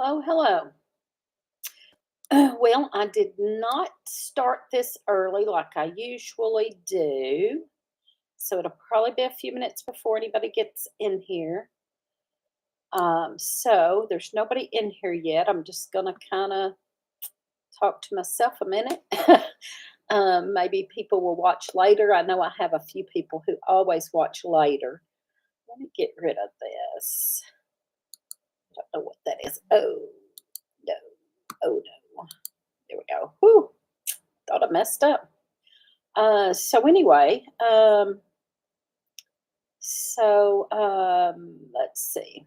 Hello, hello. Well, I did not start this early like I usually do. So it'll probably be a few minutes before anybody gets in here. So there's nobody in here yet. I'm just going to kind of talk to myself a minute. Maybe people will watch later. I know I have a few people who always watch later. Let me get rid of this. I don't know what that is. Oh, no. Oh, no. There we go. Whew. Thought I messed up. So anyway, let's see.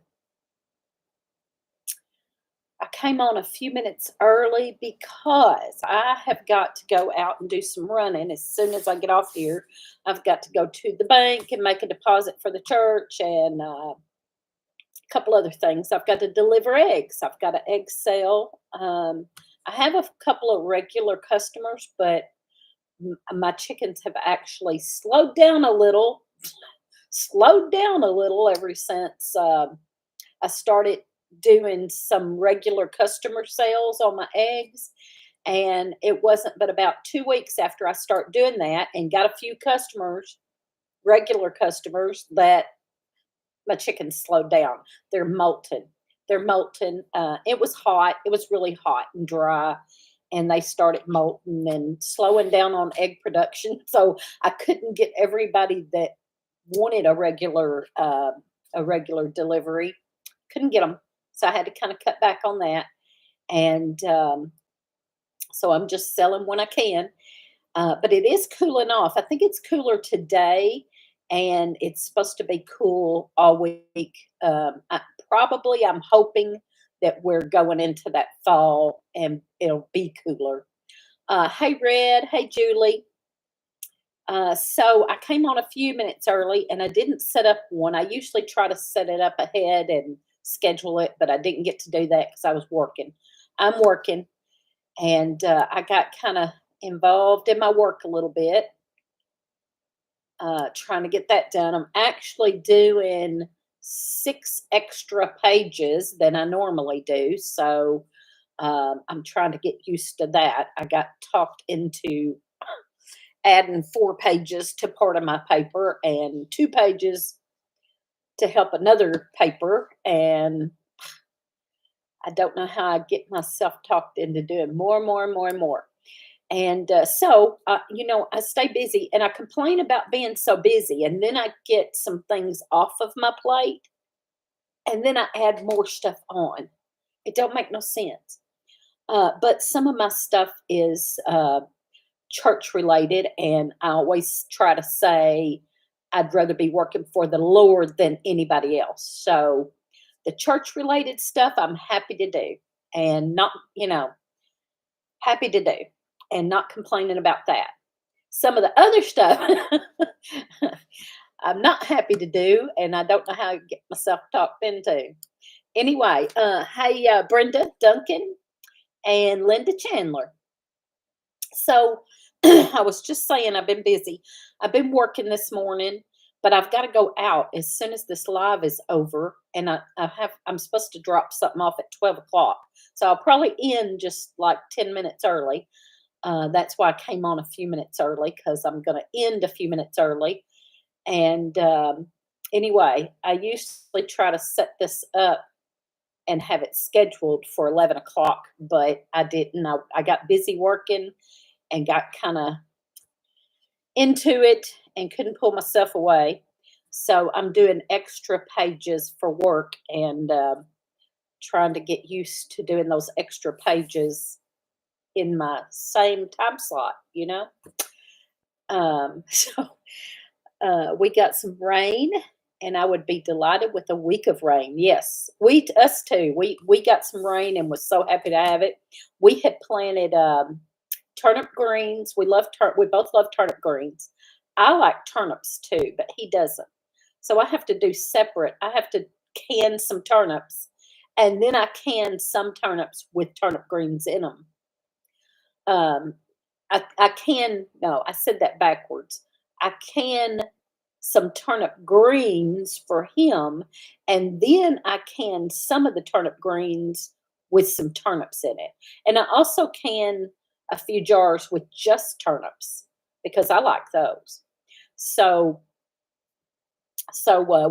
I came on a few minutes early because I have got to go out and do some running as soon as I get off here. I've got to go to the bank and make a deposit for the church and a couple other things. I've got to deliver eggs. I've got an egg sale. I have a couple of regular customers, but my chickens have actually slowed down a little ever since I started doing some regular customer sales on my eggs. And it wasn't but about 2 weeks after I start doing that and got a few customers, regular customers, that my chickens slowed down. They're molting. They're molting. It was hot. It was really hot and dry, and they started molting and slowing down on egg production. So I couldn't get everybody that wanted a regular delivery. Couldn't get them, so I had to kind of cut back on that. And so I'm just selling when I can. But it is cooling off. I think it's cooler today, and it's supposed to be cool all week. I'm hoping that we're going into that fall and it'll be cooler. Hey, Red. Hey, Julie. So I came on a few minutes early and I didn't set up one. I usually try to set it up ahead and schedule it, but I didn't get to do that because I was working. I'm working, and I got kind of involved in my work a little bit, trying to get that done. I'm actually doing 6 extra pages than I normally do. So I'm trying to get used to that. I got talked into adding 4 pages to part of my paper and 2 pages to help another paper. And I don't know how I get myself talked into doing more and more and more and more. And I stay busy and I complain about being so busy. And then I get some things off of my plate and then I add more stuff on. It don't make no sense. But some of my stuff is church related. And I always try to say I'd rather be working for the Lord than anybody else. So the church related stuff I'm happy to do and not, happy to do and not complaining about that. Some of the other stuff I'm not happy to do, and I don't know how to get myself talked into. Anyway, hey, Brenda Duncan and Linda Chandler. So I was just saying I've been busy. I've been working this morning, but I've got to go out as soon as this live is over, and I'm supposed to drop something off at 12 o'clock. So I'll probably end just like 10 minutes early. That's why I came on a few minutes early, because I'm going to end a few minutes early. And anyway, I usually try to set this up and have it scheduled for 11 o'clock, but I didn't. I got busy working and got kind of into it and couldn't pull myself away. So I'm doing extra pages for work and trying to get used to doing those extra pages in my same time slot. So we got some rain, and I would be delighted with a week of rain. Yes, us too. We got some rain and was so happy to have it. We had planted turnip greens. We both love turnip greens. I like turnips too, but he doesn't. So I have to do separate. I have to can some turnips, and then I can some turnips with turnip greens in them. Um, I can, no, I said that backwards. I can some turnip greens for him, and then I can some of the turnip greens with some turnips in it. And I also can a few jars with just turnips because I like those. So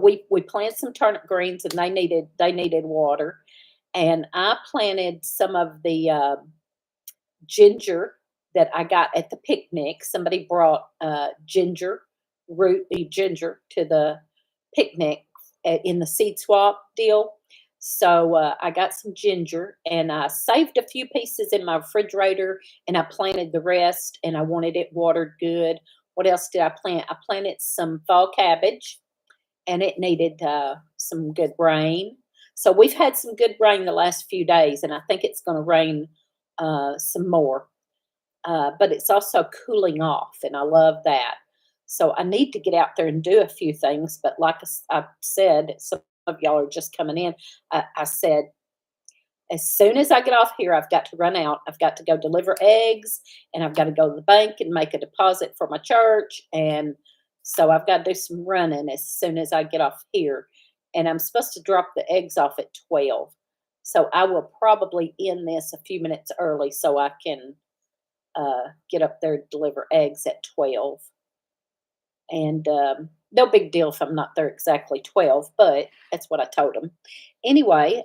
we planted some turnip greens and they needed water, and I planted some of the ginger that I got at the picnic. Somebody brought ginger root ginger to the picnic in the seed swap deal. So I got some ginger and I saved a few pieces in my refrigerator and I planted the rest and I wanted it watered good. What else did I plant? I planted some fall cabbage and it needed some good rain. So we've had some good rain the last few days, and I think it's going to rain some more. But it's also cooling off, and I love that. So I need to get out there and do a few things. But like I said, some of y'all are just coming in. I said, as soon as I get off here, I've got to run out. I've got to go deliver eggs, and I've got to go to the bank and make a deposit for my church. And so I've got to do some running as soon as I get off here. And I'm supposed to drop the eggs off at 12. So I will probably end this a few minutes early so I can get up there to deliver eggs at 12. And no big deal if I'm not there exactly 12, but that's what I told them. Anyway,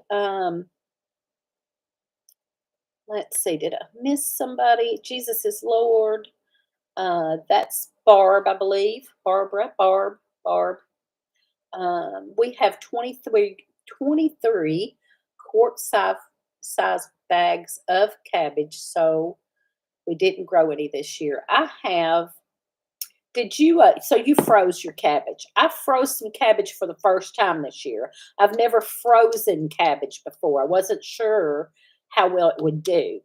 let's see, did I miss somebody? Jesus is Lord. That's Barb, I believe. Barb. We have 23 quart size bags of cabbage, so we didn't grow any this year. I have. Did you? So you froze your cabbage. I froze some cabbage for the first time this year. I've never frozen cabbage before. I wasn't sure how well it would do,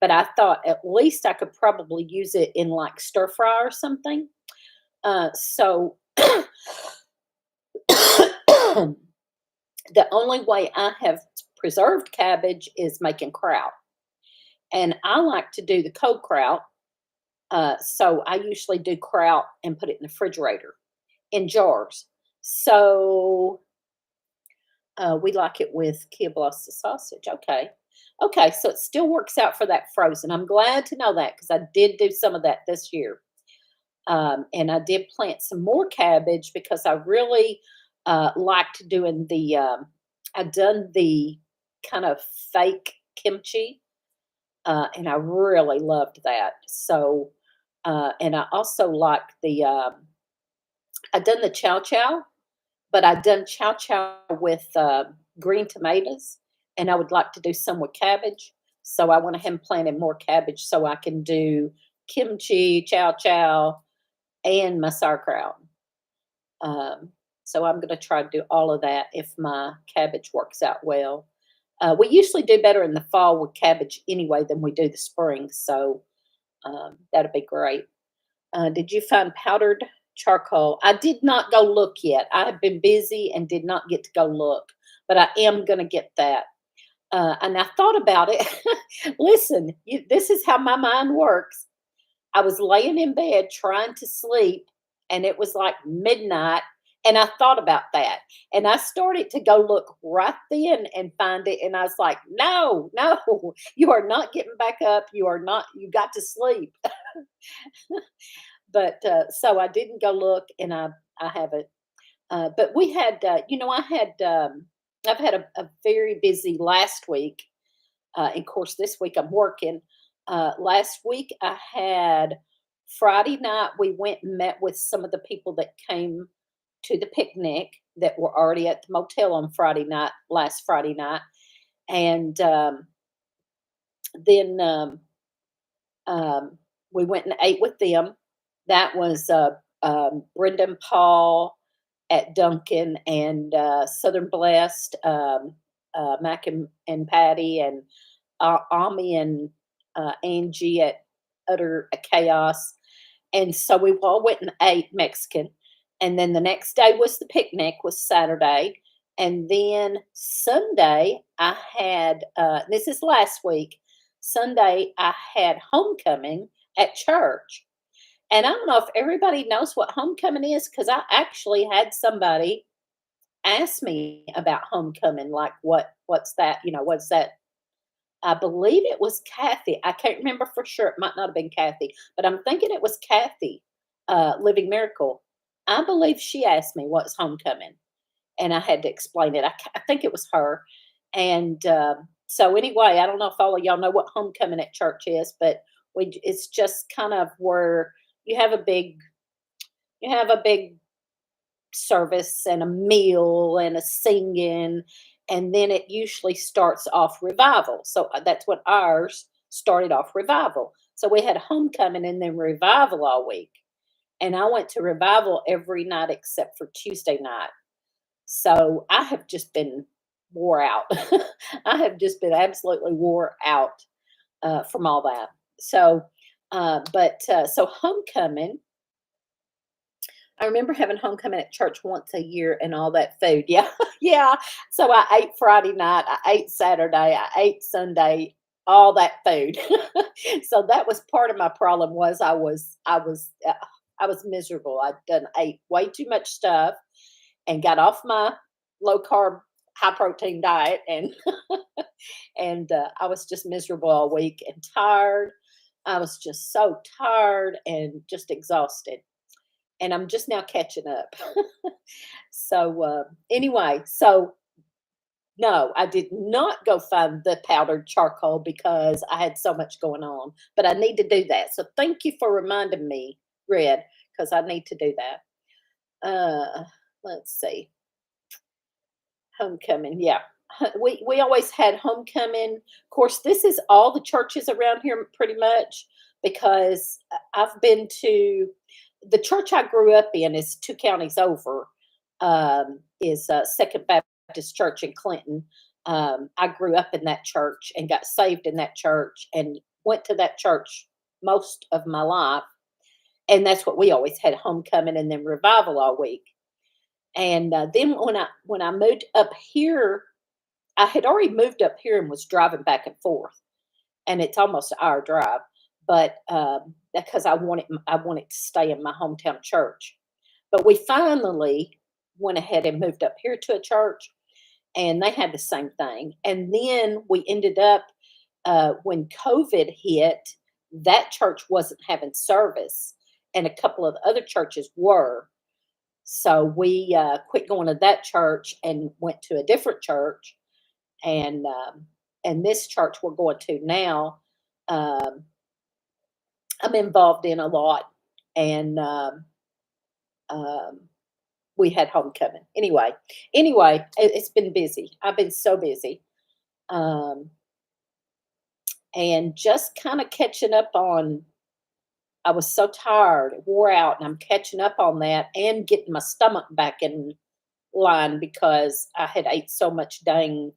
but I thought at least I could probably use it in like stir fry or something. So the only way I have preserved cabbage is making kraut. And I like to do the cold kraut. So I usually do kraut and put it in the refrigerator in jars. So we like it with kielbasa sausage. Okay. Okay. So it still works out for that frozen. I'm glad to know that because I did do some of that this year. And I did plant some more cabbage because I really liked doing I've done the kind of fake kimchi, and I really loved that. So, and I also like I've done the chow chow, but I've done chow chow with green tomatoes, and I would like to do some with cabbage. So I went ahead and planted more cabbage so I can do kimchi, chow chow, and my sauerkraut. So I'm going to try to do all of that if my cabbage works out well. We usually do better in the fall with cabbage anyway than we do the spring, so that'll be great. Did you find powdered charcoal? I did not go look yet. I have been busy and did not get to go look, but I am going to get that. And I thought about it. Listen, this is how my mind works. I was laying in bed trying to sleep, and it was like midnight, and I thought about that. And I started to go look right then and find it, and I was like, no, no, you are not getting back up. You are not, you got to sleep. But so I didn't go look, and I haven't. But we had, I've had a very busy last week. And of course, this week I'm working. Last week I had Friday night, we went and met with some of the people that came to the picnic that were already at the motel on last Friday night. And then we went and ate with them. That was Brenda and Paul at Duncan and Southern Blessed, Mac and Patty, and Ami and Angie at Utter Chaos. And so we all went and ate Mexican. And then the next day was the picnic, was Saturday. And then Sunday, I had, this is last week, Sunday, I had homecoming at church. And I don't know if everybody knows what homecoming is because I actually had somebody ask me about homecoming, like what's that? What's that? I believe it was Kathy. I can't remember for sure. It might not have been Kathy, but I'm thinking it was Kathy, Living Miracle. I believe she asked me what's homecoming, and I had to explain it. I think it was her. And so anyway, I don't know if all of y'all know what homecoming at church is, but it's just kind of where you have a big you have a big service and a meal and a singing, and then it usually starts off revival. So that's what ours started off, revival. So we had homecoming and then revival all week. And I went to revival every night except for Tuesday night. So I have just been wore out. I have just been absolutely wore out from all that. So, so homecoming, I remember having homecoming at church once a year and all that food. Yeah, yeah. So I ate Friday night, I ate Saturday, I ate Sunday, all that food. So that was part of my problem. Was I was miserable. I'd done ate way too much stuff and got off my low carb, high protein diet, and and I was just miserable all week and tired. I was just so tired and just exhausted, and I'm just now catching up. So anyway, so no, I did not go find the powdered charcoal because I had so much going on, but I need to do that. So thank you for reminding me, Red, because I need to do that. Let's see. Homecoming, yeah. We always had homecoming. Of course, this is all the churches around here pretty much because I've been to the church I grew up in is 2 counties over, is Second Baptist Church in Clinton. I grew up in that church and got saved in that church and went to that church most of my life. And that's what we always had, homecoming and then revival all week. And then when I moved up here, I had already moved up here and was driving back and forth, and it's almost an hour drive. But because I wanted to stay in my hometown church. But we finally went ahead and moved up here to a church, and they had the same thing. And then we ended up when COVID hit, that church wasn't having service, and a couple of the other churches were. So we quit going to that church and went to a different church, and this church we're going to now, um, I'm involved in a lot, and um, we had homecoming. Anyway, it's been busy. I've been so busy, um, and just kind of catching up on. I was so tired, wore out, and I'm catching up on that and getting my stomach back in line because I had ate so much dang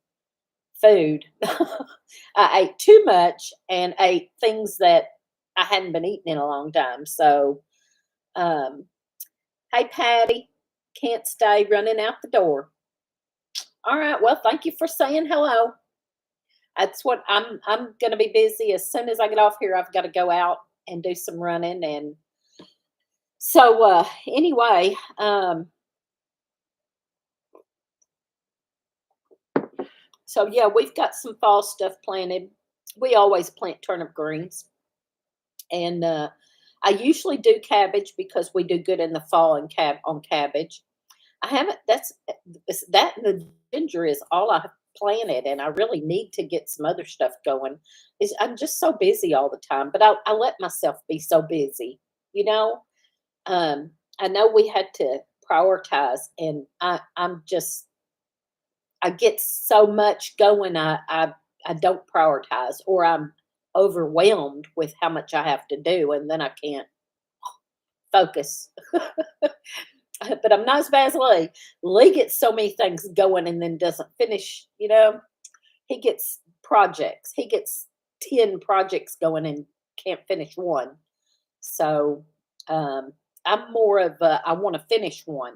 food. I ate too much and ate things that I hadn't been eating in a long time. So, um, hey, Patty, can't stay running out the door. All right. Well, thank you for saying hello. That's what I'm going to be busy as soon as I get off here. I've got to go out and do some running. And so, anyway, so yeah, we've got some fall stuff planted. We always plant turnip greens, and I usually do cabbage because we do good in the fall and on cabbage. I haven't. That and the ginger is all I have planted, and I really need to get some other stuff going. Is I'm just so busy all the time, but I let myself be so busy, you know. I know we had to prioritize, and I'm just I get so much going. I don't prioritize, or I'm overwhelmed with how much I have to do, and then I can't focus. But I'm not as bad as Lee. Lee gets so many things going and then doesn't finish. You know, he gets projects. He gets 10 projects going and can't finish one. So I'm more of I want to finish one.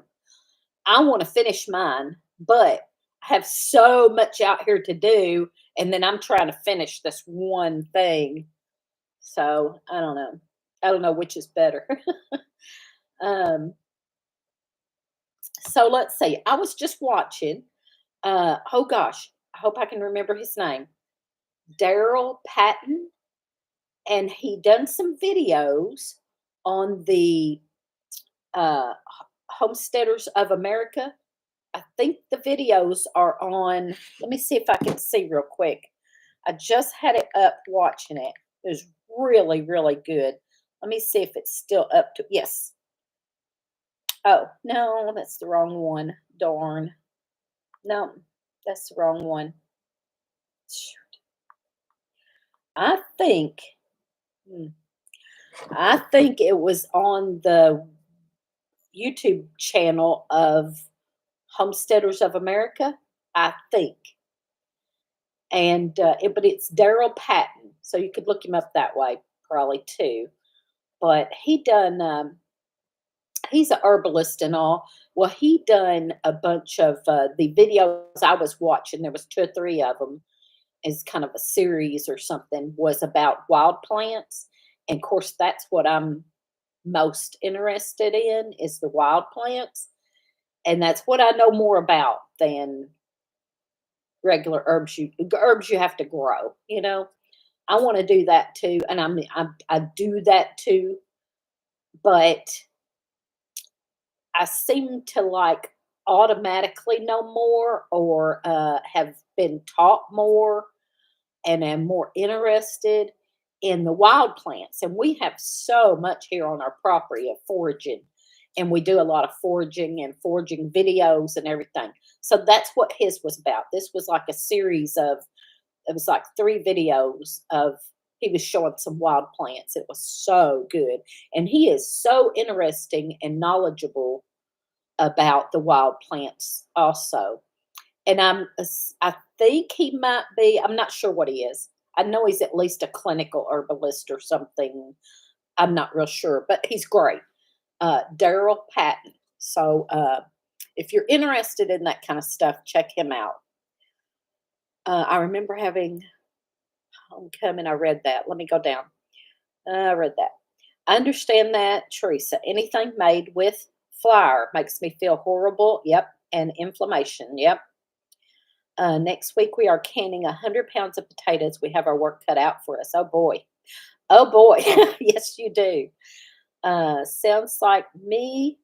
I want to finish mine, but I have so much out here to do, and then I'm trying to finish this one thing. So I don't know. I don't know which is better. um, so let's see. I was just watching. Oh gosh, I hope I can remember his name. Daryl Patton, and he done some videos on the Homesteaders of America. I think the videos are on. Let me see if I can see real quick. I just had it up watching it. It was really, really good. Let me see if it's still up to. Yes. Oh, no, that's the wrong one. Darn. No, that's the wrong one. I think. hmm, I think it was on the YouTube channel of Homesteaders of America. I think. And but it's Daryl Patton, so you could look him up that way probably too. But he's a herbalist and all. Well, he done a bunch of the videos I was watching. There was two or three of them, as kind of a series or something. Was about wild plants, and of course that's what I'm most interested in is the wild plants, and that's what I know more about than regular herbs you have to grow. I want to do that too, and I do that too, but I seem to like automatically know more or have been taught more and am more interested in the wild plants. And we have so much here on our property of foraging, and we do a lot of foraging and foraging videos and everything. So that's what his was about. This was like a series of, it was like three videos of, he was showing some wild plants. It was so good. And he is so interesting and knowledgeable about the wild plants also. And I think he might be, I'm not sure what he is. I know he's at least a clinical herbalist or something. I'm not real sure, but he's great. Daryl Patton. So if you're interested in that kind of stuff, check him out. I remember having Homecoming. I read that. Let me go down. I read that. I understand that, Teresa. Anything made with flour makes me feel horrible. Yep. And inflammation. Yep. Next week, we are canning 100 pounds of potatoes. We have our work cut out for us. Oh, boy. Oh, boy. Yes, you do. Sounds like me.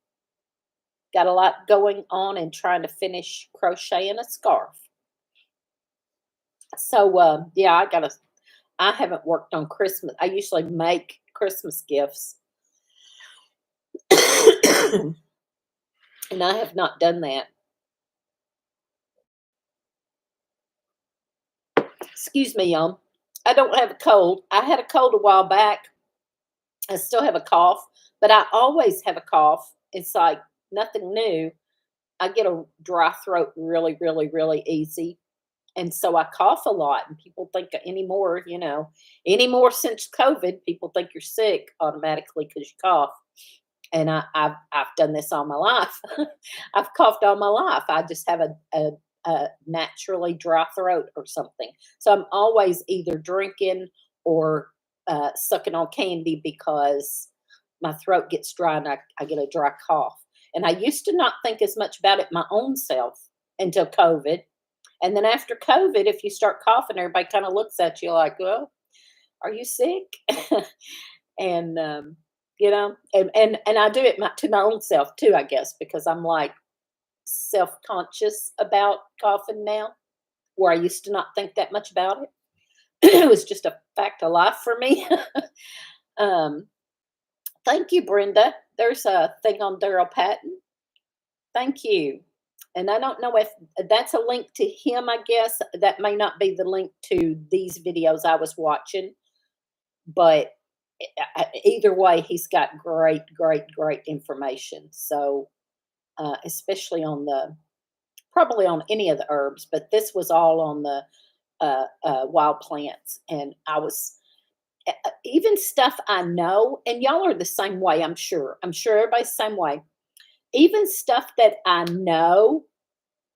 Got a lot going on and trying to finish crocheting a scarf. So, yeah, I haven't worked on Christmas. I usually make Christmas gifts. And I have not done that. Excuse me, y'all. I don't have a cold. I had a cold a while back. I still have a cough, but I always have a cough. It's like nothing new. I get a dry throat really, really, really easy. And so I cough a lot, and people think anymore since COVID, people think you're sick automatically because you cough. And I've done this all my life. I've coughed all my life. I just have a naturally dry throat or something. So I'm always either drinking or sucking on candy because my throat gets dry and I get a dry cough. And I used to not think as much about it my own self until COVID. And then after COVID, if you start coughing, everybody kind of looks at you like, well, are you sick? And, and I do it to my own self too, I guess, because I'm like self-conscious about coughing now, where I used to not think that much about it. It was just a fact of life for me. um, Thank you, Brenda. There's a thing on Daryl Patton. Thank you. And I don't know if that's a link to him, I guess. That may not be the link to these videos I was watching. But either way, he's got great, great, great information. So, especially probably on any of the herbs, but this was all on the wild plants. And even stuff I know, and y'all are the same way, I'm sure. I'm sure everybody's the same way. Even stuff that I know,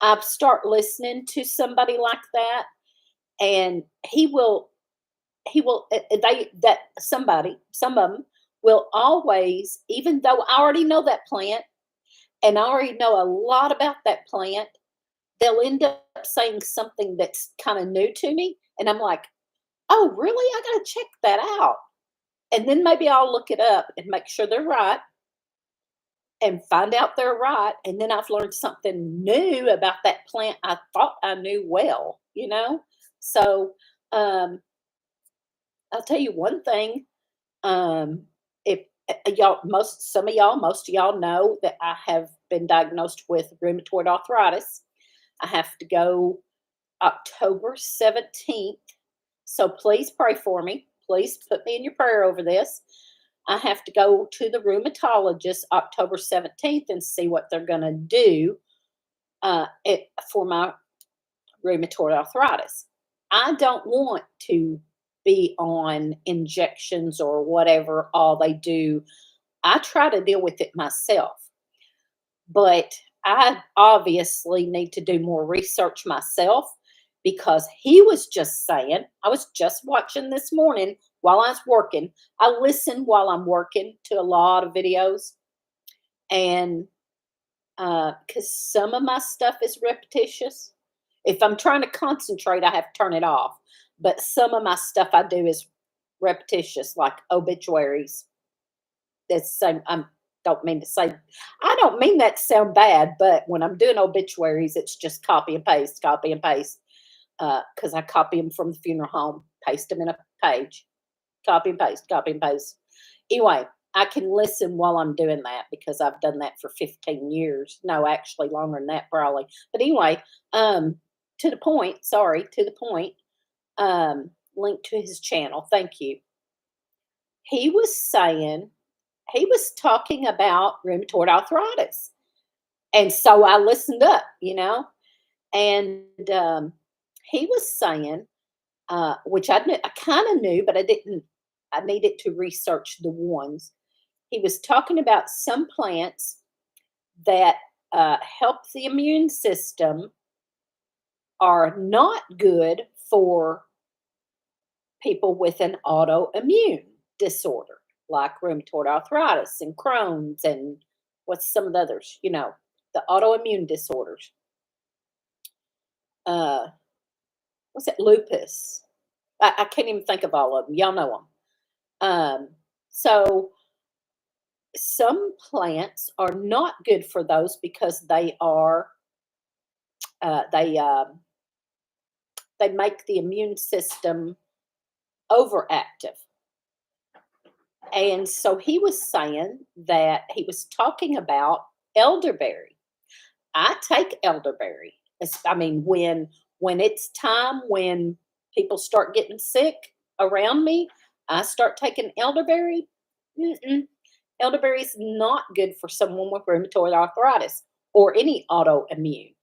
I start listening to somebody like that, and some of them will always, even though I already know that plant and I already know a lot about that plant, they'll end up saying something that's kind of new to me. And I'm like, Oh, really? I gotta check that out. And then maybe I'll look it up and make sure they're right and find out they're right. And then I've learned something new about that plant I thought I knew well, you know? So, um, I'll tell you one thing. If y'all, most of y'all know that I have been diagnosed with rheumatoid arthritis. I have to go October 17th. So please pray for me. Please put me in your prayer over this. I have to go to the rheumatologist October 17th and see what they're going to do for my rheumatoid arthritis. I don't want to be on injections or whatever all they do. I try to deal with it myself, but I obviously need to do more research myself because he was just saying, I was just watching this morning while I was working. I listen while I'm working to a lot of videos, and because some of my stuff is repetitious. If I'm trying to concentrate, I have to turn it off. But some of my stuff I do is repetitious, like obituaries. That's same. Don't mean to say. I don't mean that to sound bad, but when I'm doing obituaries, it's just copy and paste. Because I copy them from the funeral home, paste them in a page, copy and paste. Anyway, I can listen while I'm doing that because I've done that for 15 years. No, actually longer than that probably. But anyway, to the point, sorry, to the point, link to his channel. Thank you. He was saying, he was talking about rheumatoid arthritis. And so I listened up, and he was saying, which I kind of knew, but I didn't, I needed to research the ones. He was talking about some plants that help the immune system are not good for people with an autoimmune disorder like rheumatoid arthritis and Crohn's and what's some of the others, the autoimmune disorders. Uh, what's it? Lupus. I can't even think of all of them. Y'all know them. So some plants are not good for those because they are uh, they um, they make the immune system overactive. And so he was saying that he was talking about elderberry. I take elderberry. I mean, when it's time when people start getting sick around me, I start taking elderberry. Mm-mm. Elderberry is not good for someone with rheumatoid arthritis or any autoimmune.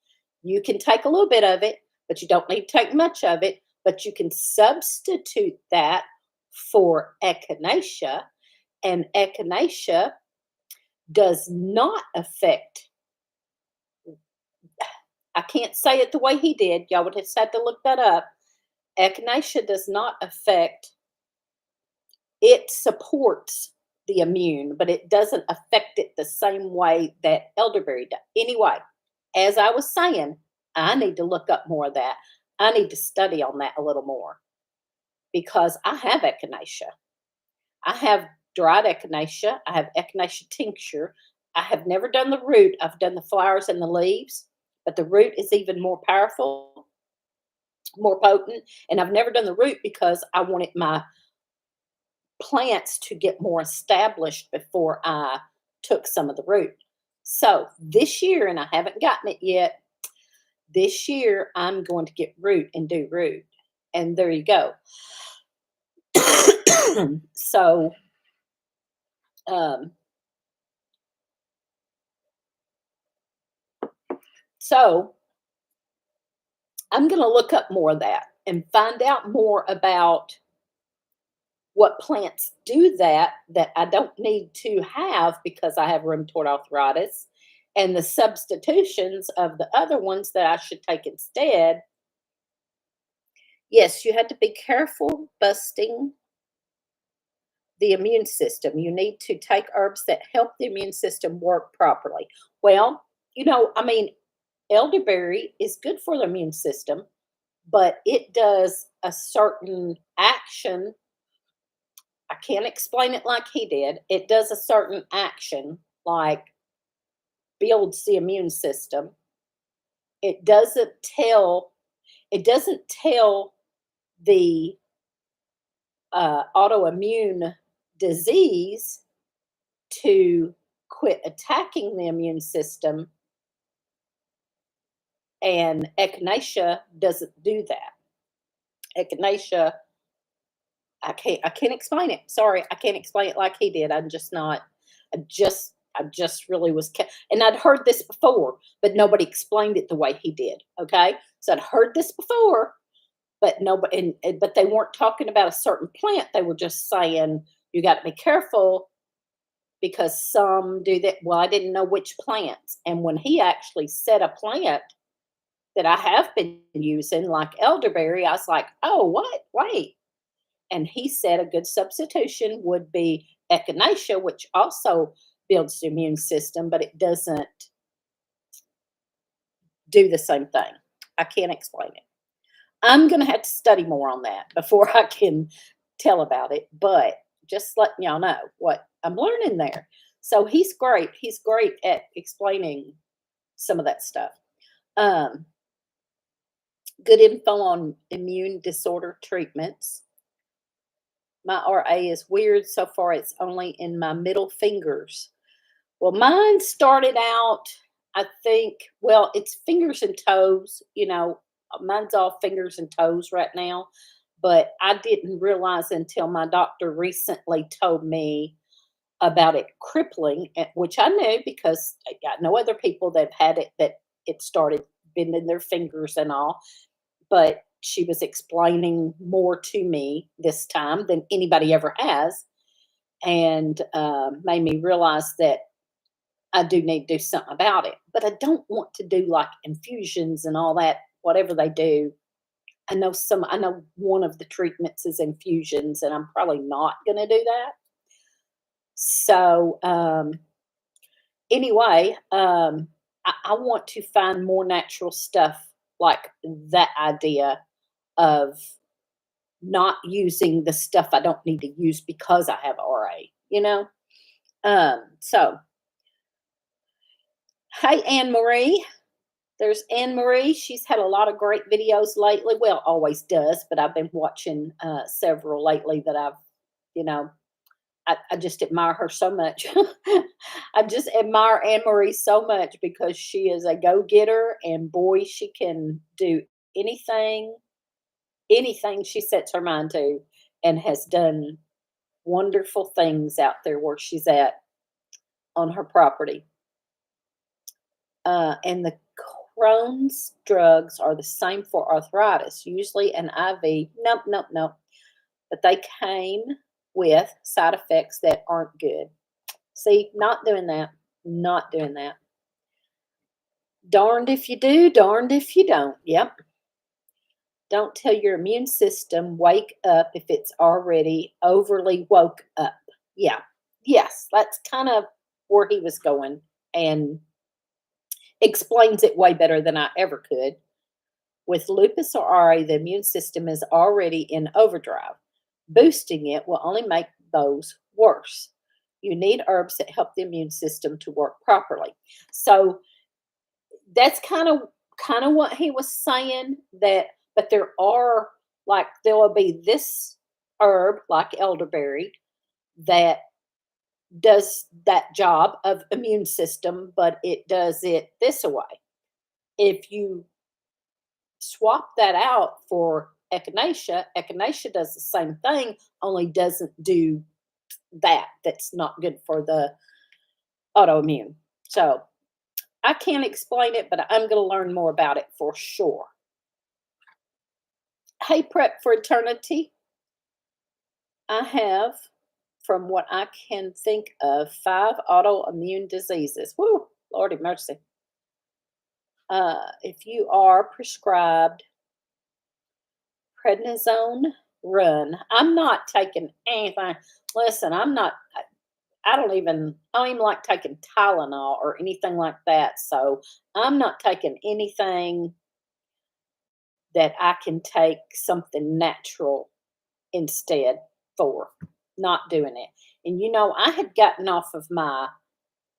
You can take a little bit of it, but you don't need to take much of it. But you can substitute that for echinacea, and echinacea does not affect, I can't say it the way he did. Y'all would have had to look that up. Echinacea does not affect, it supports the immune, but it doesn't affect it the same way that elderberry does. Anyway, as I was saying, I need to look up more of that. I need to study on that a little more because I have echinacea. I have dried echinacea. I have echinacea tincture. I have never done the root. I've done the flowers and the leaves, but the root is even more powerful, more potent. And I've never done the root because I wanted my plants to get more established before I took some of the root. So this year, and I haven't gotten it yet, this year I'm going to get root and do root. And there you go. So, um, so I'm going to look up more of that and find out more about what plants do that I don't need to have because I have rheumatoid arthritis, and the substitutions of the other ones that I should take instead. Yes, you had to be careful busting the immune system. You need to take herbs that help the immune system work properly. Well, I mean, elderberry is good for the immune system, but it does a certain action. I can't explain it like he did. It does a certain action, like builds the immune system. It doesn't tell it doesn't tell the autoimmune disease to quit attacking the immune system, and echinacea doesn't do that. Echinacea, I can't explain it. Sorry, I can't explain it like he did. I'm just not. I just really was, and I'd heard this before, but nobody explained it the way he did. Okay, so I'd heard this before, but nobody, but they weren't talking about a certain plant. They were just saying you got to be careful because some do that. Well, I didn't know which plants, and when he actually said a plant that I have been using, like elderberry, I was like, oh, what? Wait. And he said a good substitution would be echinacea, which also builds the immune system, but it doesn't do the same thing. I can't explain it. I'm going to have to study more on that before I can tell about it, but just letting y'all know what I'm learning there. So he's great. He's great at explaining some of that stuff. Um, Good info on immune disorder treatments. My RA is weird. So far, it's only in my middle fingers. Well, mine started out, I think, well, it's fingers and toes. Mine's all fingers and toes right now. But I didn't realize until my doctor recently told me about it crippling, which I knew because I got no other people that had it, that it started bending their fingers and all. But she was explaining more to me this time than anybody ever has, and made me realize that I do need to do something about it. But I don't want to do like infusions and all that, whatever they do. I know one of the treatments is infusions, and I'm probably not going to do that. So, anyway, I want to find more natural stuff, like that idea of not using the stuff I don't need to use because I have RA. So, hey, Anne Marie. There's Anne Marie. She's had a lot of great videos lately. Well, always does, but I've been watching several lately that you know, I just admire her so much. I just admire Anne Marie so much because she is a go getter, and boy, she can do anything, anything she sets her mind to, and has done wonderful things out there where she's at on her property. And the Crohn's drugs are the same for arthritis, usually an IV. Nope, nope, nope. But they came with side effects that aren't good. See, not doing that. Not doing that. Darned if you do, darned if you don't. Yep. Don't tell your immune system wake up if it's already overly woke up. Yeah. Yes, that's kind of where he was going, and explains it way better than I ever could. With lupus or RA, the immune system is already in overdrive. Boosting it will only make those worse. You need herbs that help the immune system to work properly. So that's kind of what he was saying, that but there are, like, there will be this herb like elderberry that does that job of immune system, but it does it this way. If you swap that out for echinacea, echinacea does the same thing, only doesn't do that. That's not good for the autoimmune. So I can't explain it, but I'm going to learn more about it for sure. Hey, Prep for Eternity. I have, from what I can think of, 5 autoimmune diseases. Woo, Lordy mercy. If you are prescribed prednisone, run. I'm not taking anything. Listen, I don't even like taking Tylenol or anything like that. So I'm not taking anything that I can take something natural instead for not doing it. And I had gotten off of my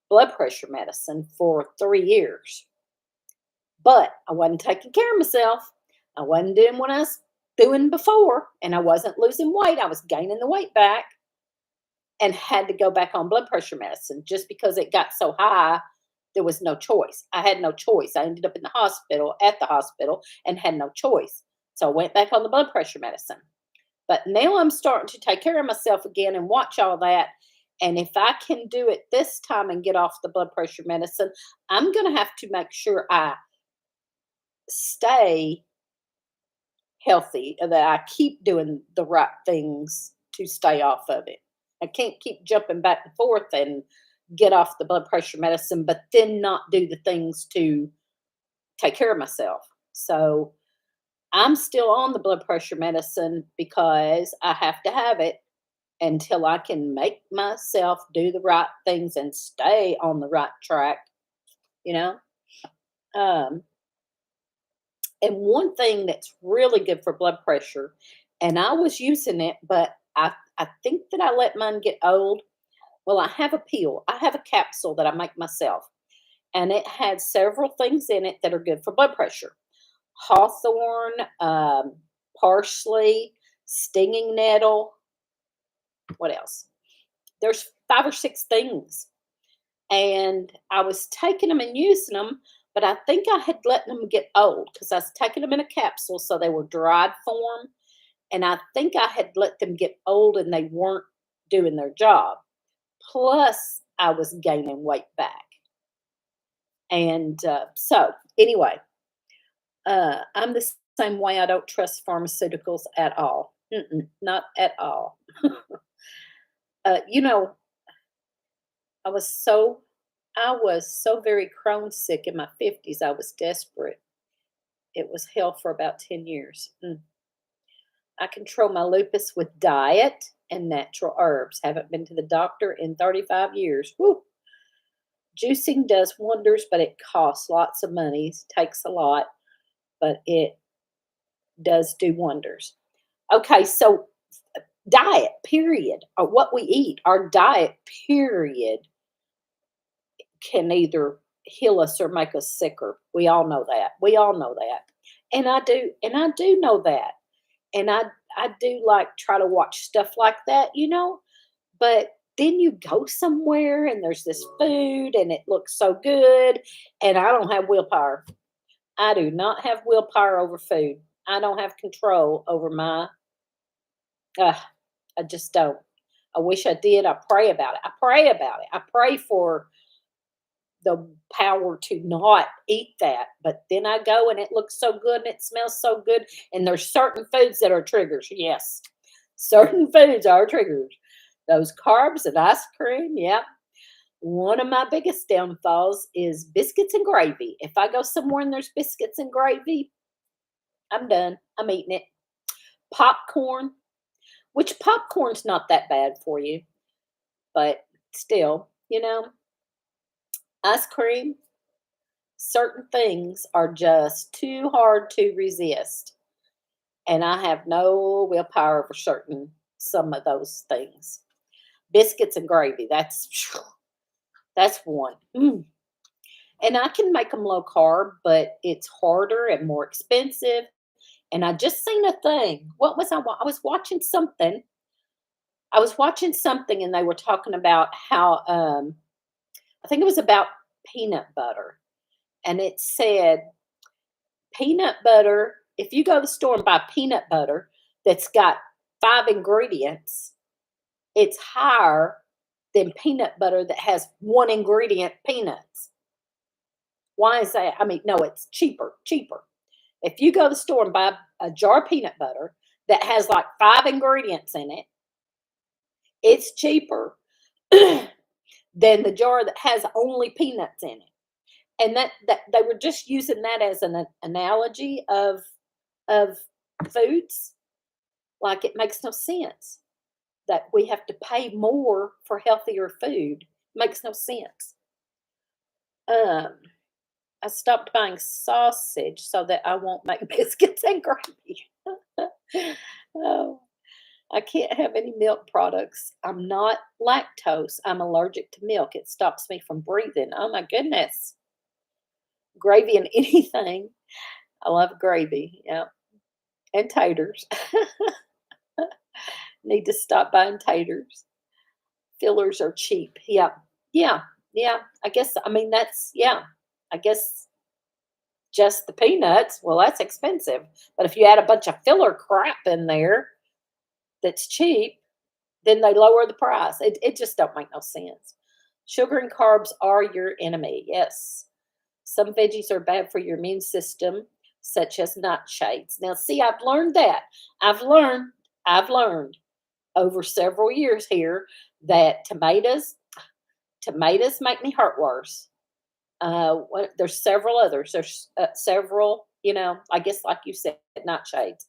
blood pressure medicine for 3 years, but I wasn't taking care of myself. I wasn't doing what I was doing before, and I wasn't losing weight. I was gaining the weight back and had to go back on blood pressure medicine just because it got so high. There was no choice. I had no choice. I ended up in the hospital, at the hospital, and had no choice. So I went back on the blood pressure medicine. But now I'm starting to take care of myself again and watch all that. And if I can do it this time and get off the blood pressure medicine, I'm going to have to make sure I stay healthy, that I keep doing the right things to stay off of it. I can't keep jumping back and forth and get off the blood pressure medicine, but then not do the things to take care of myself. So I'm still on the blood pressure medicine because I have to have it until I can make myself do the right things and stay on the right track, you know? Um, and one thing that's really good for blood pressure, and I was using it, but I think that I let mine get old. Well, I have a pill, I have a capsule that I make myself, and it had several things in it that are good for blood pressure: hawthorn, parsley, stinging nettle. What else? There's 5 or 6 things. And I was taking them and using them, but I think I had let them get old because I was taking them in a capsule, so they were dried form. And I think I had let them get old and they weren't doing their job. Plus, I was gaining weight back. And so, anyway, I'm the same way. I don't trust pharmaceuticals at all. Not at all. You know, I was so I was so very Crohn's sick in my 50s. I was desperate. It was hell for about 10 years. I control my lupus with diet and natural herbs. Haven't been to the doctor in 35 years. Woo. Juicing does wonders, but it costs lots of money. Takes a lot, but it does do wonders. Okay, so diet, period, or what we eat, our diet, period, can either heal us or make us sicker. We all know that. We all know that. And I do know that. And I do like try to watch stuff like that, but then you go somewhere and there's this food and it looks so good and I don't have willpower. I do not have willpower over food. I don't have control over my uh, I just don't. I wish I did. I pray about it. I pray about it. I pray for the power to not eat that. But then I go and it looks so good and it smells so good. And there's certain foods that are triggers. Yes, certain foods are triggers. Those carbs and ice cream. Yeah. One of my biggest downfalls is biscuits and gravy. If I go somewhere and there's biscuits and gravy, I'm done. I'm eating it. Popcorn, which popcorn's not that bad for you, but still, ice cream, certain things are just too hard to resist. And I have no willpower for some of those things. Biscuits and gravy, that's one. And I can make them low carb, but it's harder and more expensive. And I just seen a thing. What was I was watching something. I was watching something and they were talking about how I think it was about peanut butter. And it said peanut butter, if you go to the store and buy peanut butter that's got 5 ingredients, it's higher than peanut butter that has 1 ingredient, peanuts. Why is that? I mean, no, it's cheaper. If you go to the store and buy a jar of peanut butter that has like 5 ingredients in it, it's cheaper than the jar that has only peanuts in it. And that they were just using that as an analogy of foods. Like, it makes no sense that we have to pay more for healthier food. Makes no sense. Um, I stopped buying sausage so that I won't make biscuits and gravy. Oh, I can't have any milk products. I'm not lactose. I'm allergic to milk. It stops me from breathing. Oh my goodness. Gravy and anything. I love gravy. Yeah. And taters. Need to stop buying taters. Fillers are cheap. Yeah. Yeah. Yeah. I guess, I mean, that's, yeah. I guess just the peanuts, well, that's expensive. But if you add a bunch of filler crap in there that's cheap, then they lower the price. It just don't make no sense. Sugar and carbs are your enemy. Yes. Some veggies are bad for your immune system, such as nightshades. Now, see, I've learned that. I've learned, I've learned over several years here that tomatoes make me hurt worse. There's several others. There's several, I guess, like you said, nightshades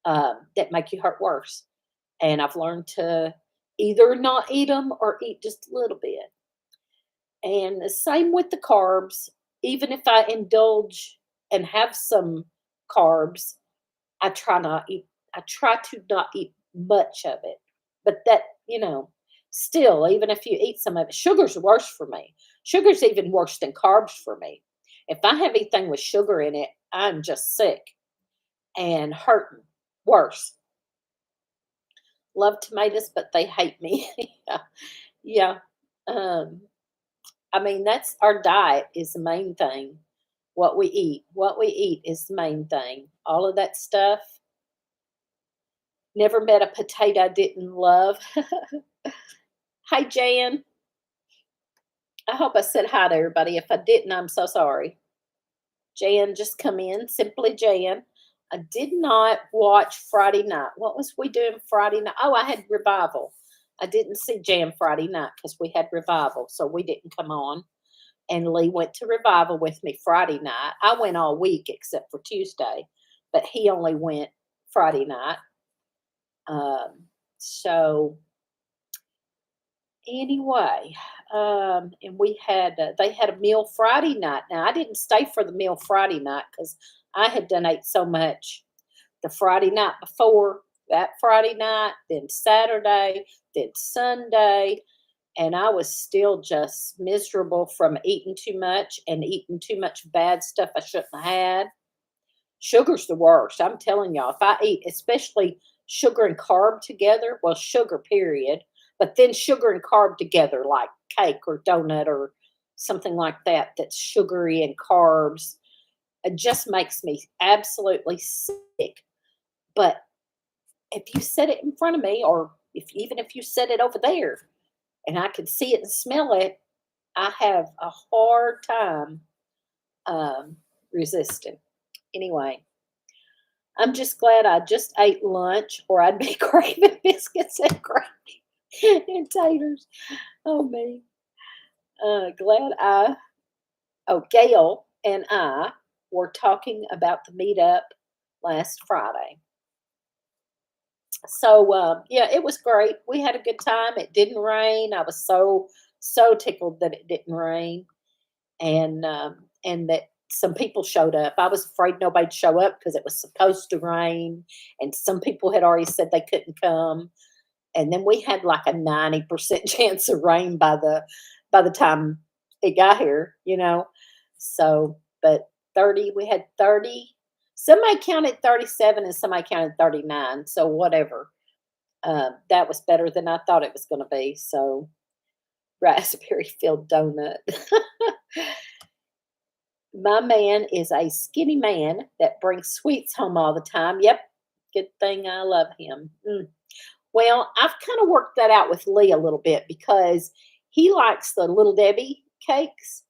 that make you hurt worse. And I've learned to either not eat them or eat just a little bit. And the same with the carbs. Even if I indulge and have some carbs, I try not eat. I try to not eat much of it. But that, still, even if you eat some of it, sugar's worse for me. Sugar's even worse than carbs for me. If I have anything with sugar in it, I'm just sick and hurting. Worse. Love tomatoes, but they hate me. Yeah. Yeah. Um, I mean, that's our diet is the main thing. What we eat. What we eat is the main thing. All of that stuff. Never met a potato I didn't love. Hi, Jan. I hope I said hi to everybody. If I didn't, I'm so sorry. Jan just come in. Simply Jan. I did not watch Friday night. What was we doing Friday night? Oh, I had revival. I didn't see Jan Friday night because we had revival, so we didn't come on. And Lee went to revival with me Friday night. I went all week except for Tuesday, but he only went Friday night. So anyway, and we had they had a meal Friday night. Now I didn't stay for the meal Friday night because I had done ate so much the Friday night before, that Friday night, then Saturday, then Sunday, and I was still just miserable from eating too much and eating too much bad stuff I shouldn't have had. Sugar's the worst. I'm telling y'all, if I eat, especially sugar and carb together, well, sugar, period, but then sugar and carb together, like cake or donut or something like that, that's sugary and carbs, it just makes me absolutely sick. But if you set it in front of me, or if you set it over there and I can see it and smell it, I have a hard time resisting. Anyway, I'm just glad I just ate lunch, or I'd be craving biscuits and gravy and taters. Oh me. Glad I. Oh, Gail and I were talking about the meetup last Friday. So yeah, it was great. We had a good time. It didn't rain. I was so tickled that it didn't rain, and that some people showed up. I was afraid nobody'd show up because it was supposed to rain, and some people had already said they couldn't come. And then we had like a 90% chance of rain by the time it got here. So, but 30, we had 30. Somebody counted 37 and somebody counted 39. So whatever. That was better than I thought it was going to be. So raspberry filled donut. My man is a skinny man that brings sweets home all the time. Yep. Good thing I love him. Well, I've kind of worked that out with Lee a little bit because he likes the Little Debbie cakes,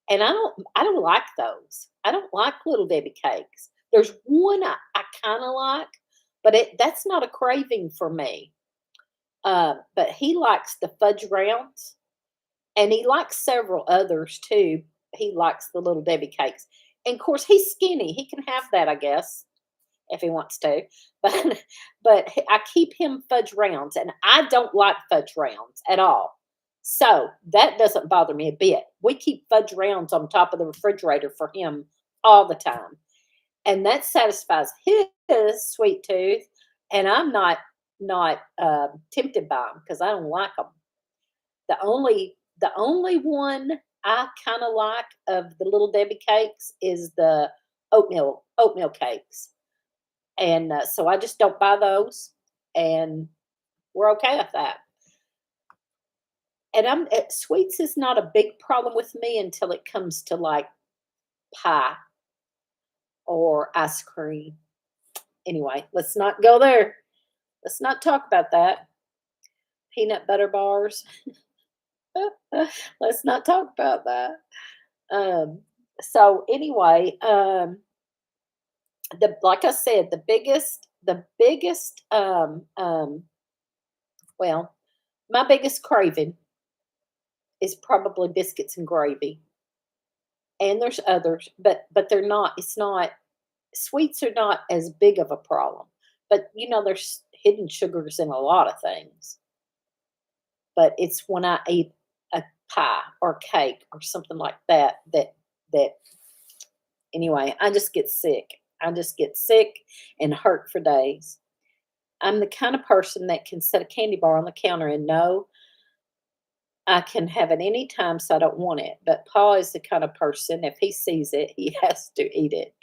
and I don't like those. I don't like Little Debbie cakes. There's one I kind of like, but that's not a craving for me. But he likes the fudge rounds, and he likes several others too. He likes the Little Debbie cakes, and of course he's skinny. He can have that, I guess, if he wants to. But I keep him fudge rounds, and I don't like fudge rounds at all. So that doesn't bother me a bit. We keep fudge rounds on top of the refrigerator for him all the time. And that satisfies his sweet tooth. And I'm not tempted by them because I don't like them. The only one I kind of like of the little Debbie cakes is the oatmeal cakes, and so I just don't buy those, and we're okay with that. And sweets is not a big problem with me until it comes to like pie or ice cream. Anyway, let's not go there. Let's not talk about that. Peanut butter bars. Let's not talk about that. Um, so anyway, the like I said, well, my biggest craving is probably biscuits and gravy. And there's others, but they're not. It's not sweets are not as big of a problem. But there's hidden sugars in a lot of things. But it's when I eat a pie or cake or something like that anyway, I just get sick. I just get sick and hurt for days. I'm the kind of person that can set a candy bar on the counter and know I can have it any time, so I don't want it. But Paul is the kind of person, if he sees it, he has to eat it.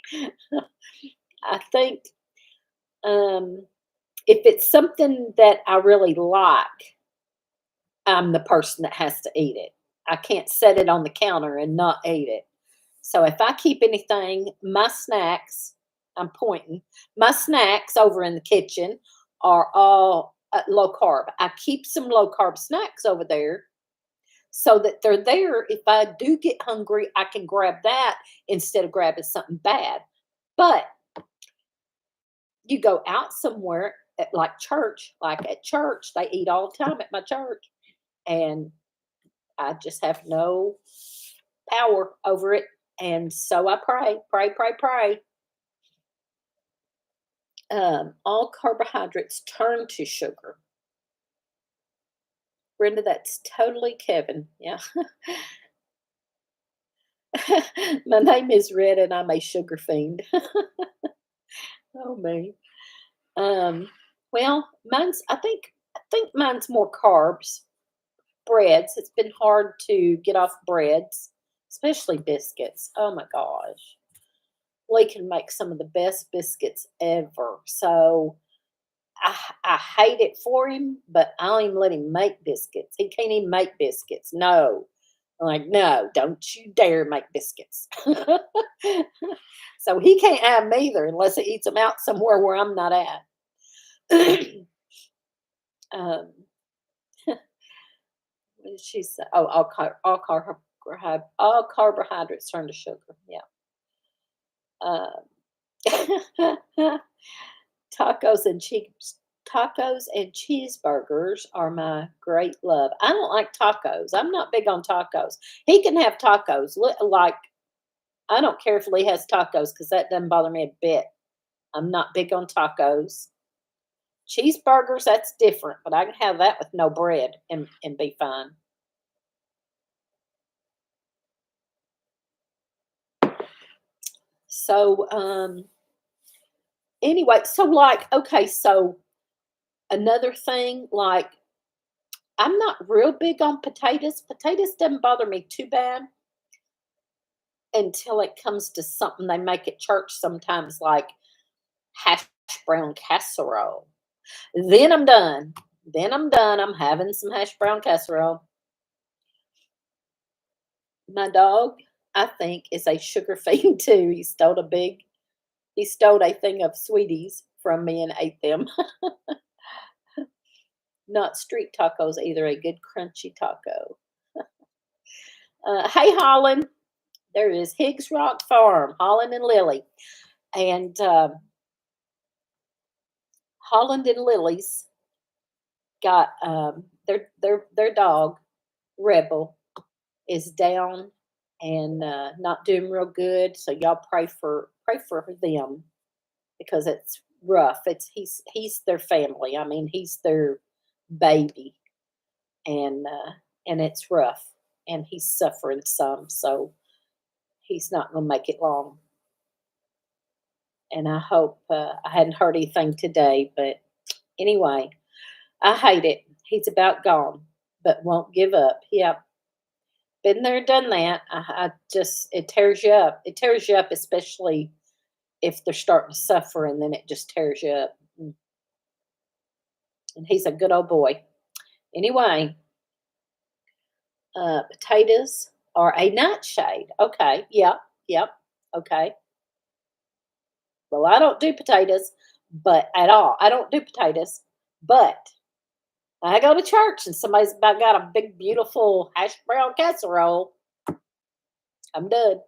I think if it's something that I really like, I'm the person that has to eat it. I can't set it on the counter and not eat it. So if I keep anything, my snacks, I'm pointing, my snacks over in the kitchen are all low carb. I keep some low carb snacks over there so that they're there. If I do get hungry, I can grab that instead of grabbing something bad. But you go out somewhere like church, like at church, they eat all the time at my church. And I just have no power over it. And so I pray. All carbohydrates turn to sugar. Brenda, that's totally Kevin. Yeah. My name is Red and I'm a sugar fiend. Oh me. Well, I think mine's more carbs. Breads. It's been hard to get off breads, especially biscuits. Oh my gosh. Lee can make some of the best biscuits ever. So I hate it for him, but I don't even let him make biscuits. He can't even make biscuits. No. I'm like, no, don't you dare make biscuits. So he can't have them either unless he eats them out somewhere where I'm not at. um, what did she say? Oh, all carbohydrates turn to sugar. Yeah. Um, tacos and cheese tacos and cheeseburgers are my great love. I don't like tacos. I'm not big on tacos. He can have tacos. Like I don't care if Lee has tacos because that doesn't bother me a bit. I'm not big on tacos. Cheeseburgers, that's different, but I can have that with no bread and be fine. So anyway, so like okay, so another thing, like I'm not real big on potatoes. Potatoes doesn't bother me too bad until it comes to something they make at church sometimes, like hash brown casserole. Then I'm done. Then I'm done. I'm having some hash brown casserole. My dog, I think, is a sugar fiend too. He stole a thing of sweeties from me and ate them. Not street tacos either, a good crunchy taco. Hey, Holland. There is Higgs Rock Farm, Holland and Lily. And Holland and Lily's got their dog, Rebel, is down and not doing real good. So y'all pray for them because it's rough. He's their family. I mean, he's their baby, and and it's rough, and he's suffering some, so he's not going to make it long. And I hope I hadn't heard anything today, but anyway, I hate it. He's about gone, but won't give up. Yep, been there, done that. I just it tears you up. It tears you up, especially if they're starting to suffer, and then it just tears you up. And he's a good old boy. Anyway, potatoes are a nightshade. Okay, yep, okay. Well, I don't do potatoes, but at all. I don't do potatoes, but I go to church and somebody's about got a big, beautiful hash brown casserole. I'm done.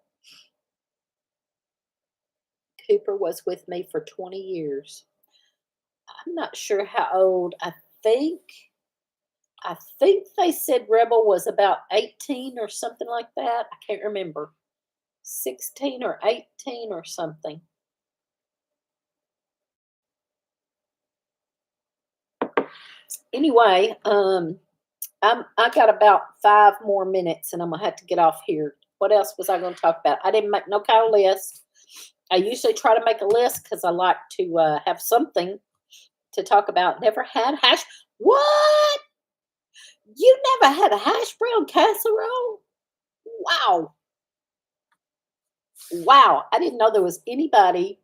Cooper was with me for 20 years. I'm not sure how old. Think I think they said Rebel was about 18 or something like that. I can't remember. 16 or 18 or something. Anyway, I got about 5 more minutes and I'm gonna have to get off here. What else was I gonna talk about? I didn't make no kind of list. I usually try to make a list because I like to have something to talk about. Never had hash. What? You never had a hash brown casserole? Wow. Wow. I didn't know there was anybody,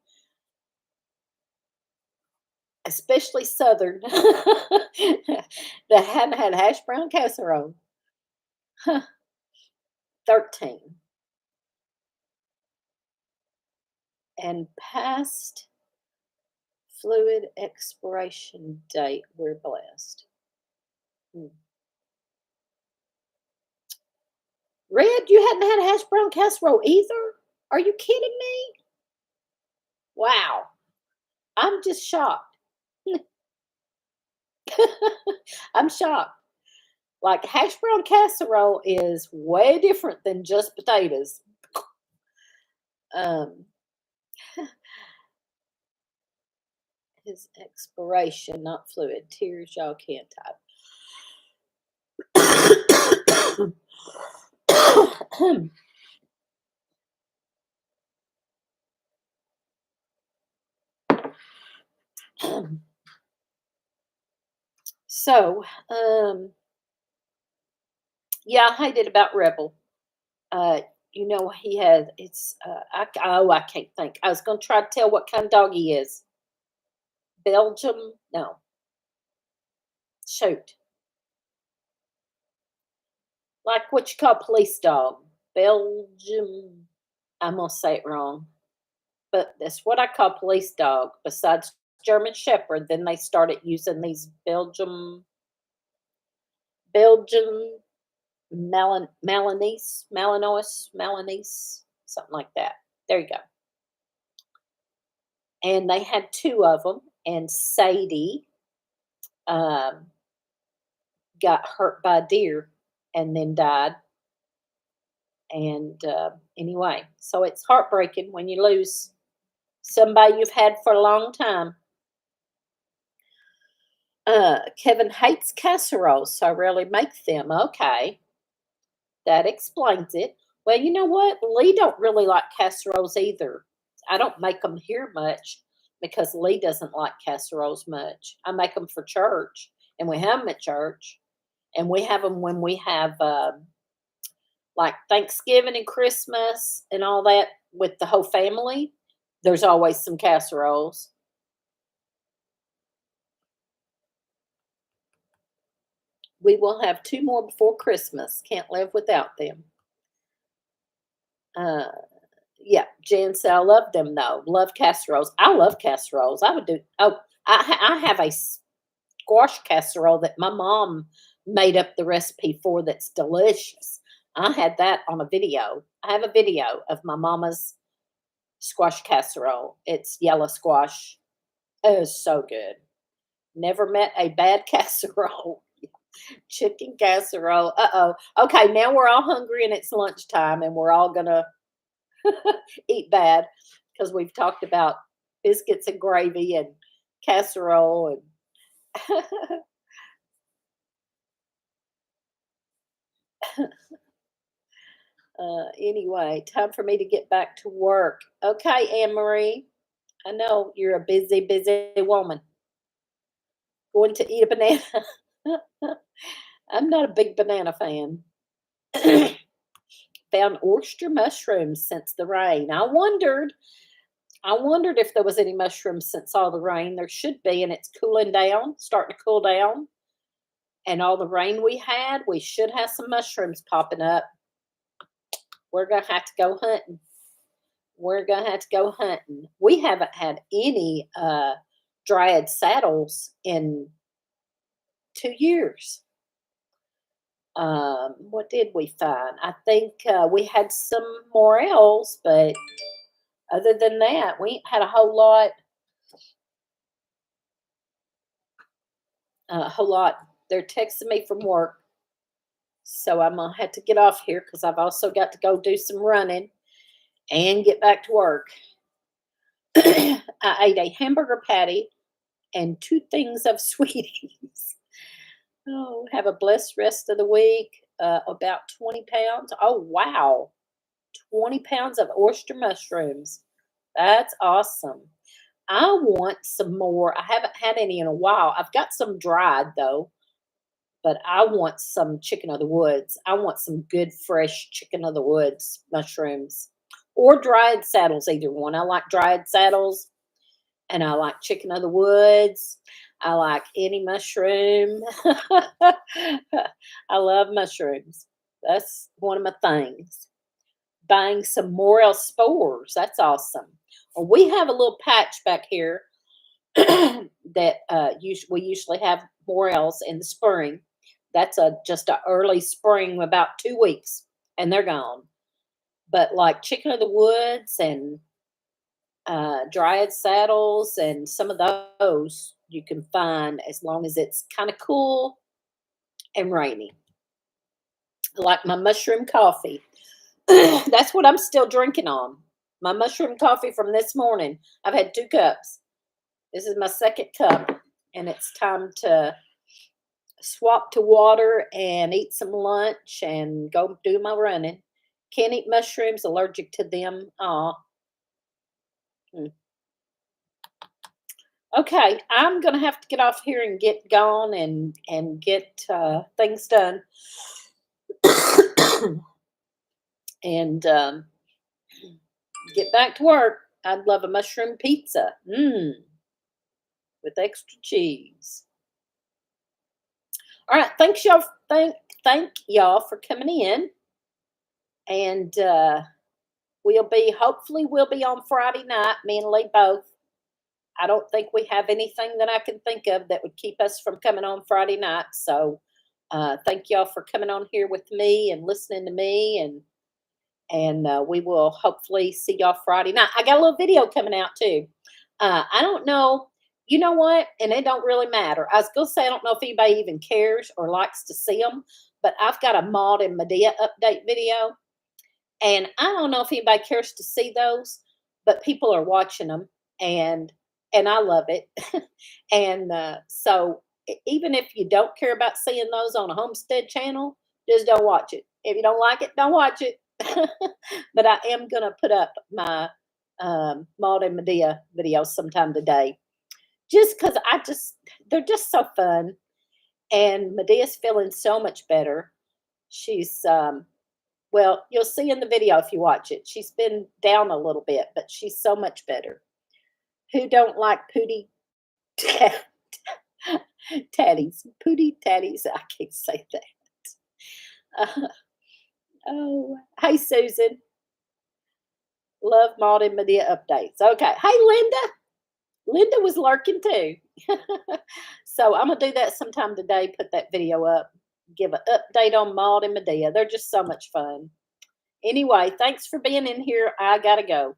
especially Southern, that hadn't had hash brown casserole. Huh. 13. And past fluid expiration date, we're blessed. Hmm. Red, you hadn't had hash brown casserole either? Are you kidding me? Wow. I'm just shocked. I'm shocked. Like hash brown casserole is way different than just potatoes. Um, his expiration, not fluid. Tears y'all can't type. So, yeah, I hated about Rebel. Uh, he had I can't think. I was gonna try to tell what kind of dog he is. Belgium? No. Shoot. Like what you call police dog. Belgium. I'm gonna say it wrong. But that's what I call police dog. Besides German Shepherd, then they started using these Belgian Malinois, something like that. There you go. And they had two of them, and Sadie um, got hurt by a deer and then died. And anyway, so it's heartbreaking when you lose somebody you've had for a long time. Kevin hates casseroles, so I rarely make them. Okay, that explains it. Well, you know what? Lee don't really like casseroles either. I don't make them here much because Lee doesn't like casseroles much. I make them for church, and we have them at church, and we have them when we have like Thanksgiving and Christmas and all that with the whole family. There's always some casseroles. We will have 2 more before Christmas. Can't live without them. Uh, yeah, Jan said, I love them though. Love casseroles. I love casseroles. I would do. Oh, I have a squash casserole that my mom made up the recipe for that's delicious. I had that on a video. I have a video of my mama's squash casserole. It's yellow squash. It is so good. Never met a bad casserole. Chicken casserole. Uh-oh. Okay, now we're all hungry and it's lunchtime and we're all gonna eat bad because we've talked about biscuits and gravy and casserole and Anyway, time for me to get back to work. Okay, Anne Marie. I know you're a busy, busy woman. Going to eat a banana. I'm not a big banana fan. Found oyster mushrooms since the rain. I wondered if there was any mushrooms since all the rain. There should be, and it's cooling down, starting to cool down. And all the rain we had, we should have some mushrooms popping up. We're gonna have to go hunting. We're gonna have to go hunting. We haven't had any dryad saddles in 2 years. What did we find? I think we had some morels, but other than that, we ain't had a whole lot. A whole lot. They're texting me from work, so I'm gonna have to get off here because I've also got to go do some running and get back to work. I ate a hamburger patty and 2 things of sweeties. Oh, have a blessed rest of the week. About 20 pounds. Oh, wow. 20 pounds of oyster mushrooms. That's awesome. I want some more. I haven't had any in a while. I've got some dried though, but I want some chicken of the woods. I want some good fresh chicken of the woods mushrooms or dried saddles, either one. I like dried saddles and I like chicken of the woods. I like any mushroom. I love mushrooms. That's one of my things. Buying some morel spores. That's awesome. Well, we have a little patch back here that we usually have morels in the spring. That's just a early spring, about 2 weeks, and they're gone. But like chicken of the woods and dryad saddles and some of those you can find as long as it's kind of cool and rainy. Like my mushroom coffee. That's what I'm still drinking on. My mushroom coffee from this morning. I've had 2 cups. This is my second cup, and it's time to swap to water and eat some lunch and go do my running. Can't eat mushrooms, allergic to them. Aw. Mm. Okay, I'm gonna have to get off here and get gone and get things done, and get back to work. I'd love a mushroom pizza, with extra cheese. All right, thanks y'all. Thank y'all for coming in, and hopefully we'll be on Friday night. Me and Lee both. I don't think we have anything that I can think of that would keep us from coming on Friday night. So thank y'all for coming on here with me and listening to me, and we will hopefully see y'all Friday night. I got a little video coming out too. I don't know. You know what? And it don't really matter. I was going to say I don't know if anybody even cares or likes to see them, but I've got a Maud and Medea update video, and I don't know if anybody cares to see those, but people are watching them, and I love it. And so even if you don't care about seeing those on a homestead channel, just don't watch it. If you don't like it, don't watch it. But I am gonna put up my Maud and Medea video sometime today, just because they're just so fun, and Medea's feeling so much better. She's well, you'll see in the video if you watch it. She's been down a little bit, but she's so much better. Who don't like pooty tatties? Pooty tatties. I can't say that. Oh, hey Susan. Love Maud and Medea updates. Okay. Hey Linda. Linda was lurking too. So I'm gonna do that sometime today. Put that video up. Give an update on Maud and Medea. They're just so much fun. Anyway, thanks for being in here. I gotta go.